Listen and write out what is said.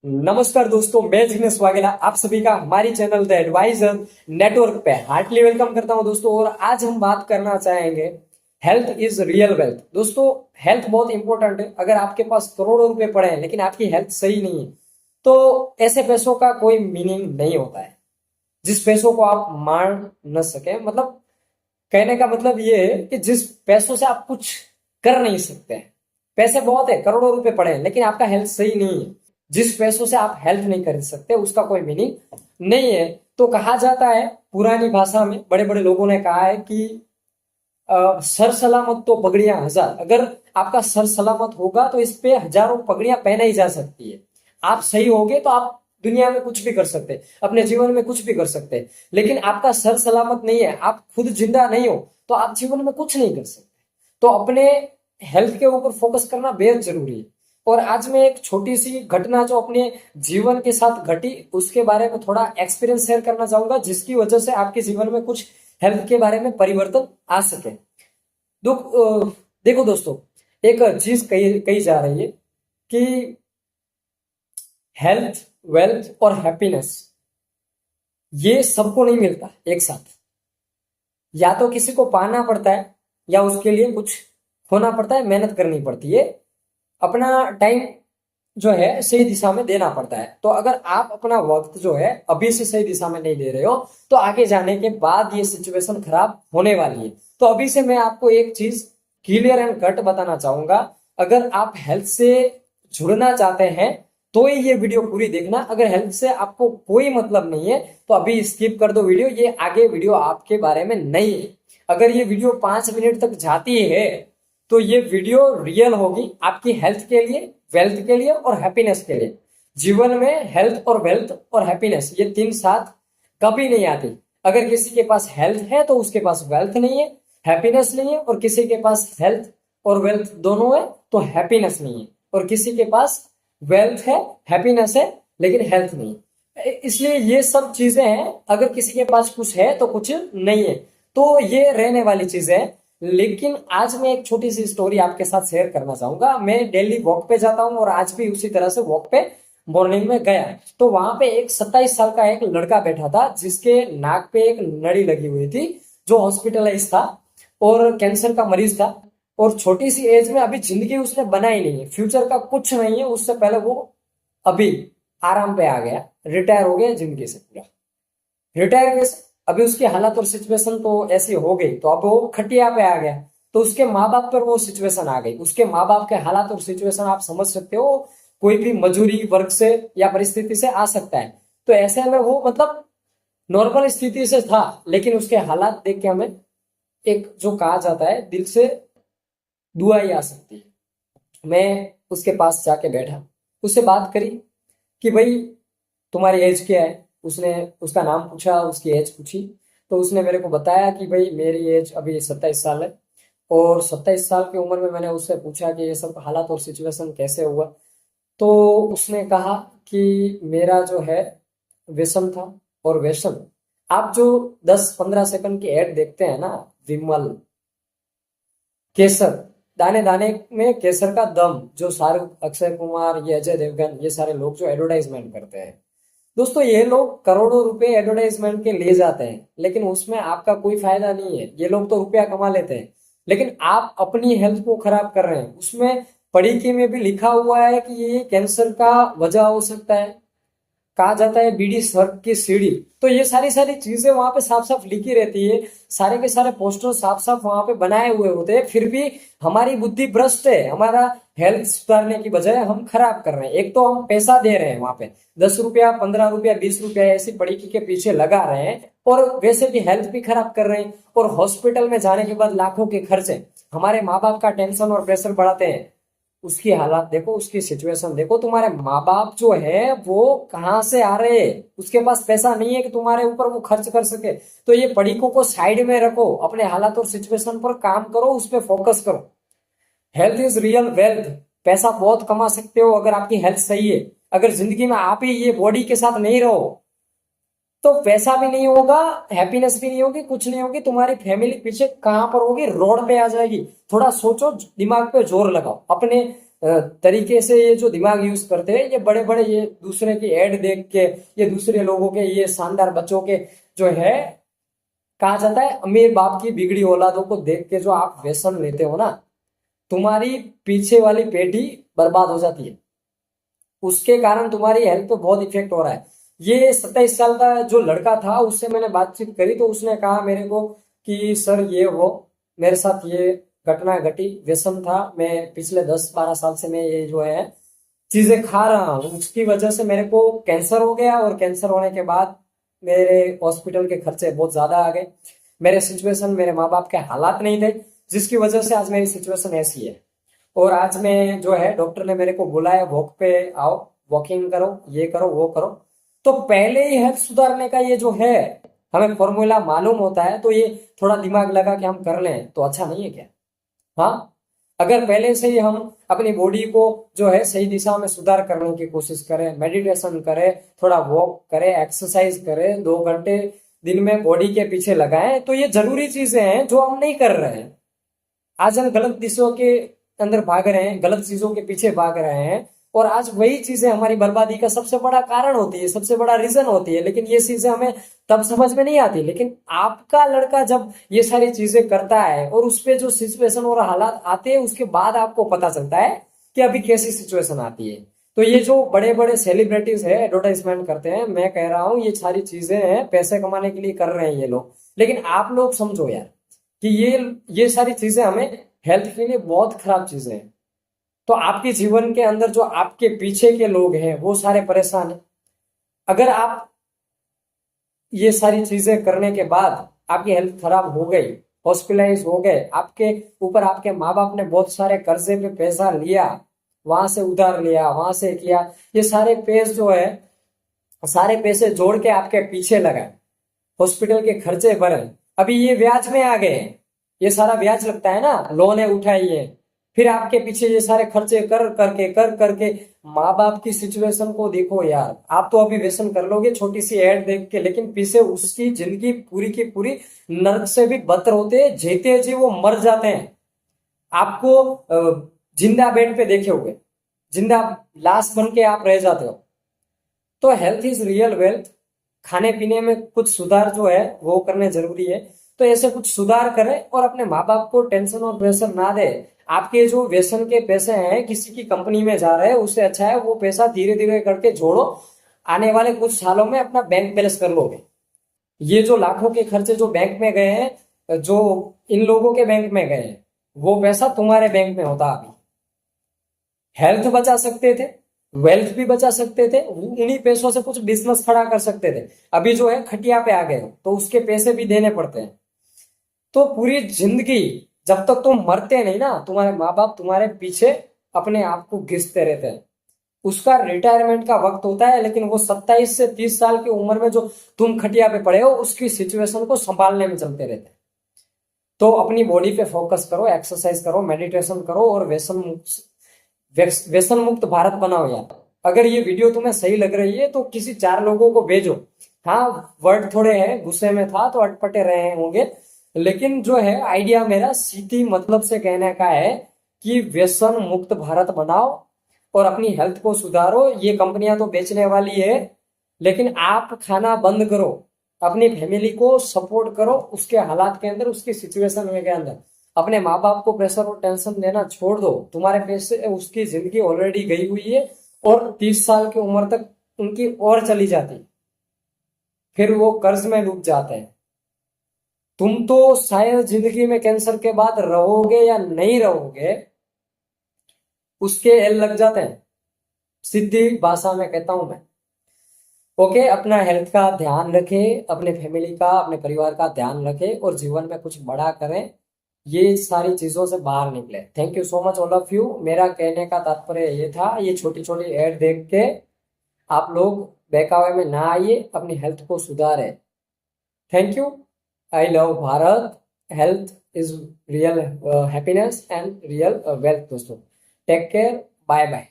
नमस्कार दोस्तों, मैं जिग्नेश वाघेला आप सभी का हमारी चैनल द एडवाइजर नेटवर्क पे हार्टली वेलकम करता हूं दोस्तों। और आज हम बात करना चाहेंगे हेल्थ इज रियल वेल्थ। दोस्तों, हेल्थ बहुत इंपॉर्टेंट है। अगर आपके पास करोड़ों रुपए पड़े हैं लेकिन आपकी हेल्थ सही नहीं है तो ऐसे पैसों का कोई मीनिंग नहीं होता है, जिस पैसों को आप मार न सके। मतलब कहने का मतलब ये है कि जिस पैसों से आप कुछ कर नहीं सकते हैं। पैसे बहुत है, करोड़ों रुपए पड़े हैं लेकिन आपका हेल्थ सही नहीं है। जिस पैसों से आप हेल्थ नहीं खरीद सकते उसका कोई मीनिंग नहीं है। तो कहा जाता है, पुरानी भाषा में बड़े बड़े लोगों ने कहा है कि सर सलामत तो पगड़ियां हजार। अगर आपका सर सलामत होगा तो इस पे हजारों पगड़ियां पहनाई जा सकती है। आप सही होगे तो आप दुनिया में कुछ भी कर सकते हैं, अपने जीवन में कुछ भी कर सकते हैं। लेकिन आपका सर सलामत नहीं है, आप खुद जिंदा नहीं हो, तो आप जीवन में कुछ नहीं कर सकते। तो अपने हेल्थ के ऊपर फोकस करना बेहद जरूरी है। और आज मैं एक छोटी सी घटना जो अपने जीवन के साथ घटी उसके बारे में थोड़ा एक्सपीरियंस शेयर करना चाहूंगा, जिसकी वजह से आपके जीवन में कुछ हेल्थ के बारे में परिवर्तन आ सके। देखो दोस्तों, एक चीज कही कही जा रही है कि हेल्थ, वेल्थ और हैप्पीनेस ये सबको नहीं मिलता एक साथ। या तो किसी को पाना पड़ता है या उसके लिए कुछ खोना पड़ता है, मेहनत करनी पड़ती है, अपना टाइम जो है सही दिशा में देना पड़ता है। तो अगर आप अपना वक्त जो है अभी से सही दिशा में नहीं दे रहे हो तो आगे जाने के बाद ये सिचुएशन खराब होने वाली है। तो अभी से मैं आपको एक चीज क्लियर एंड कट बताना चाहूंगा। अगर आप हेल्थ से जुड़ना चाहते हैं तो ही ये वीडियो पूरी देखना। अगर हेल्थ से आपको कोई मतलब नहीं है तो अभी स्किप कर दो वीडियो, ये आगे वीडियो आपके बारे में नहीं है। अगर ये वीडियो 5 मिनट तक जाती है तो ये वीडियो रियल होगी आपकी हेल्थ के लिए, वेल्थ के लिए और हैप्पीनेस के लिए। जीवन में हेल्थ और वेल्थ और हैप्पीनेस ये तीन साथ कभी नहीं आती। अगर किसी के पास हेल्थ है तो उसके पास वेल्थ नहीं है, हैप्पीनेस नहीं है। और किसी के पास हेल्थ और वेल्थ दोनों है तो हैप्पीनेस नहीं है। और किसी के पास वेल्थ है, हैप्पीनेस है, लेकिन हेल्थ नहीं है। इसलिए ये सब चीजें हैं, अगर किसी के पास कुछ है तो कुछ नहीं है, तो ये रहने वाली चीजें हैं। लेकिन आज मैं एक छोटी सी स्टोरी आपके साथ शेयर करना चाहूंगा। मैं डेली वॉक पे जाता हूँ और आज भी उसी तरह से वॉक पे मॉर्निंग में गया। तो वहां पे एक 27 साल का एक लड़का बैठा था जिसके नाक पे एक नली लगी हुई थी, जो हॉस्पिटलाइज था और कैंसर का मरीज था। और छोटी सी एज में अभी जिंदगी उसने बनाई नहीं है, फ्यूचर का कुछ नहीं है। उससे पहले वो अभी आराम पे आ गया, रिटायर हो गया जिंदगी से पूरा। रिटायर कैसे? अभी उसकी हालत और सिचुएशन तो ऐसी हो गई तो अब वो खटिया पे आ गया। तो उसके माँ बाप पर वो सिचुएशन आ गई। उसके माँ बाप के हालात और सिचुएशन आप समझ सकते हो, कोई भी मजूरी वर्ग से या परिस्थिति से आ सकता है। तो ऐसे में वो मतलब नॉर्मल स्थिति से था, लेकिन उसके हालात देख के हमें एक जो कहा जाता है दिल से दुआ ही आ सकती है। मैं उसके पास जाके बैठा, उससे बात करी कि भाई तुम्हारी एज क्या है। उसने उसका नाम पूछा, उसकी एज पूछी। तो उसने मेरे को बताया कि भाई मेरी एज अभी 27 साल है। और 27 साल की उम्र में मैंने उससे पूछा कि ये सब हालात और सिचुएशन कैसे हुआ। तो उसने कहा कि मेरा जो है व्यसन था। और व्यसन, आप जो 10-15 सेकंड की एड देखते हैं ना, विमल केसर, दाने दाने में केसर का दम, जो शाहरुख, अक्षय कुमार, ये अजय देवगन, ये सारे लोग जो एडवर्टाइजमेंट करते हैं, दोस्तों ये लोग करोड़ों रुपए एडवर्टाइजमेंट के ले जाते हैं लेकिन उसमें आपका कोई फायदा नहीं है। ये लोग तो रुपया कमा लेते हैं लेकिन आप अपनी हेल्थ को खराब कर रहे हैं। उसमें पढ़ी में भी लिखा हुआ है कि ये कैंसर का वजह हो सकता है। कहा जाता है बीड़ी स्वर्ग की सीढ़ी। तो ये सारी सारी चीजें वहां पे साफ साफ लिखी रहती है, सारे के सारे पोस्टर साफ साफ वहां पे बनाए हुए होते हैं। फिर भी हमारी बुद्धि भ्रष्ट है, हमारा हेल्थ सुधारने की बजाय हम खराब कर रहे हैं। एक तो हम पैसा दे रहे हैं वहां पे, 10 रुपया, 15 रुपया, 20 रुपया ऐसी पढ़ी के पीछे लगा रहे हैं, और वैसे भी हेल्थ भी खराब कर रहे हैं। और हॉस्पिटल में जाने के बाद लाखों के खर्चे, हमारे माँ बाप का टेंशन और प्रेशर बढ़ाते हैं। उसकी हालात देखो, उसकी सिचुएशन देखो। तुम्हारे माँ बाप जो है वो कहाँ से आ रहे हैं? उसके पास पैसा नहीं है कि तुम्हारे ऊपर वो खर्च कर सके। तो ये पढ़िकों को साइड में रखो, अपने हालात और सिचुएशन पर काम करो, उस पर फोकस करो। Health is real wealth. पैसा बहुत कमा सकते हो अगर आपकी हेल्थ सही है। अगर जिंदगी में आप ही ये बॉडी के साथ नहीं रहो तो पैसा भी नहीं होगा, हैप्पीनेस भी नहीं होगी, कुछ नहीं होगी। तुम्हारी फैमिली पीछे कहां पर होगी? रोड पे आ जाएगी। थोड़ा सोचो, दिमाग पे जोर लगाओ, अपने तरीके से ये जो दिमाग यूज करते हैं, ये बड़े बड़े ये दूसरे की एड देख के, ये दूसरे लोगों के ये शानदार बच्चों के जो है, कहा जाता है अमीर बाप की बिगड़ी औलादों को देख के जो आप व्यसन लेते हो ना, तुम्हारी पीछे वाली पेढ़ी बर्बाद हो जाती है। उसके कारण तुम्हारी हेल्थ पे बहुत इफेक्ट हो रहा है। ये 27 साल का जो लड़का था, उससे मैंने बातचीत करी तो उसने कहा मेरे को कि सर ये वो मेरे साथ ये घटना घटी, व्यसन था, मैं पिछले 10-12 साल से मैं ये जो है चीजें खा रहा हूँ, उसकी वजह से मेरे को कैंसर हो गया, और कैंसर होने के बाद मेरे हॉस्पिटल के खर्चे बहुत ज्यादा आ गए। मेरे सिचुएशन, मेरे माँ बाप के हालात नहीं थे, जिसकी वजह से आज मेरी सिचुएशन ऐसी है। और आज मैं जो है, डॉक्टर ने मेरे को बुलाया, वॉक पे आओ, वॉकिंग करो, ये करो वो करो। तो पहले ही हेल्थ सुधारने का ये जो है, हमें फॉर्मूला मालूम होता है, तो ये थोड़ा दिमाग लगा के हम कर लें तो अच्छा नहीं है क्या? हाँ, अगर पहले से ही हम अपनी बॉडी को जो है सही दिशा में सुधार करने की कोशिश करें, मेडिटेशन करें, थोड़ा वॉक करें, एक्सरसाइज करें, 2 घंटे दिन में बॉडी के पीछे लगाएं, तो ये जरूरी चीजें हैं जो हम नहीं कर रहे हैं। आज हम गलत दिशा के अंदर भाग रहे हैं, गलत चीजों के पीछे भाग रहे हैं, और आज वही चीजें हमारी बर्बादी का सबसे बड़ा कारण होती है, सबसे बड़ा रीजन होती है। लेकिन ये चीजें हमें तब समझ में नहीं आती। लेकिन आपका लड़का जब ये सारी चीजें करता है और उस पे जो सिचुएशन और हालात आते हैं, उसके बाद आपको पता चलता है कि अभी कैसी सिचुएशन आती है। तो ये जो बड़े बड़े सेलिब्रिटीज है, एडवर्टाइजमेंट करते हैं, मैं कह रहा हूँ ये सारी चीजें हैं पैसे कमाने के लिए कर रहे हैं ये लोग। लेकिन आप लोग समझो यार कि ये सारी चीजें हमें हेल्थ के लिए बहुत खराब चीजें हैं। तो आपके जीवन के अंदर जो आपके पीछे के लोग हैं वो सारे परेशान हैं। अगर आप ये सारी चीजें करने के बाद आपकी हेल्थ खराब हो गई, हॉस्पिटलाइज हो गए, आपके ऊपर आपके माँ बाप ने बहुत सारे कर्जे पे पैसा लिया, वहां से उधार लिया, वहां से किया, ये सारे पैसे जो है, सारे पैसे जोड़ के आपके पीछे लगाए, हॉस्पिटल के खर्चे भरे, अभी ये ब्याज में आ गए। ये सारा ब्याज लगता है ना, लोन है उठाइए, फिर आपके पीछे ये सारे खर्चे कर करके माँ बाप की सिचुएशन को देखो यार। आप तो अभी व्यसन कर लोगे छोटी सी एड देख के, लेकिन पीछे उसकी जिंदगी पूरी की पूरी नर्क से भी बदतर होते हैं, जीते जी वो मर जाते हैं। आपको जिंदा बेड पे देखे हुए, जिंदा लाश बन के आप रह जाते हो। तो हेल्थ इज रियल वेल्थ। खाने पीने में कुछ सुधार जो है वो करने जरूरी है। तो ऐसे कुछ सुधार करें और अपने माँ बाप को टेंशन और प्रेशर ना दे। आपके जो व्यसन के पैसे हैं किसी की कंपनी में जा रहे हैं, उससे अच्छा है वो पैसा धीरे धीरे करके जोड़ो, आने वाले कुछ सालों में अपना बैंक बैलेंस कर लोगे। ये जो लाखों के खर्चे जो बैंक में गए हैं, जो इन लोगों के बैंक में गए हैं, वो पैसा तुम्हारे बैंक में होता। अभी हेल्थ बचा सकते थे, वेल्थ भी बचा सकते थे, उन्हीं पैसों से कुछ बिजनेस खड़ा कर सकते थे। अभी जो है खटिया पे आ गए हो तो उसके पैसे भी देने पड़ते हैं। तो पूरी जिंदगी जब तक तुम मरते नहीं ना, तुम्हारे माँ बाप तुम्हारे पीछे अपने आप को घिसते रहते हैं। उसका रिटायरमेंट का वक्त होता है, लेकिन वो 27 से 30 साल की उम्र में जो तुम खटिया पे पड़े हो, उसकी सिचुएशन को संभालने में चलते रहते हैं। तो अपनी बॉडी पे फोकस करो, एक्सरसाइज करो, मेडिटेशन करो, और व्यसन मुक्त भारत बनाओ यार। अगर ये वीडियो तुम्हें सही लग रही है तो किसी 4 लोगों को भेजो। हाँ, वर्ड थोड़े हैं, गुस्से में था तो अटपटे रहे होंगे, लेकिन जो है आइडिया मेरा सीधी मतलब से कहने का है कि व्यसन मुक्त भारत बनाओ और अपनी हेल्थ को सुधारो। ये कंपनियां तो बेचने वाली है, लेकिन आप खाना बंद करो, अपनी फैमिली को सपोर्ट करो, उसके हालात के अंदर, उसकी सिचुएशन के अंदर। अपने माँ बाप को प्रेशर और टेंशन देना छोड़ दो। तुम्हारे पैसे, उसकी जिंदगी ऑलरेडी गई हुई है, और 30 साल की उम्र तक उनकी और चली जाती, फिर वो कर्ज में डूब जाते हैं। तुम तो शायद जिंदगी में कैंसर के बाद रहोगे या नहीं रहोगे, उसके एल लग जाते हैं, सीधी भाषा में कहता हूं मैं। ओके, अपना हेल्थ का ध्यान रखें, अपने फैमिली का, अपने परिवार का ध्यान रखें, और जीवन में कुछ बड़ा करें, ये सारी चीजों से बाहर निकले। Thank you so much all of you. मेरा कहने का तात्पर्य ये था, ये छोटी छोटी एड देख के आप लोग बहकावे में ना आइए, अपनी हेल्थ को सुधारें। Thank you. I love Bharat. Health is real happiness and real wealth दोस्तों। Take care, bye bye.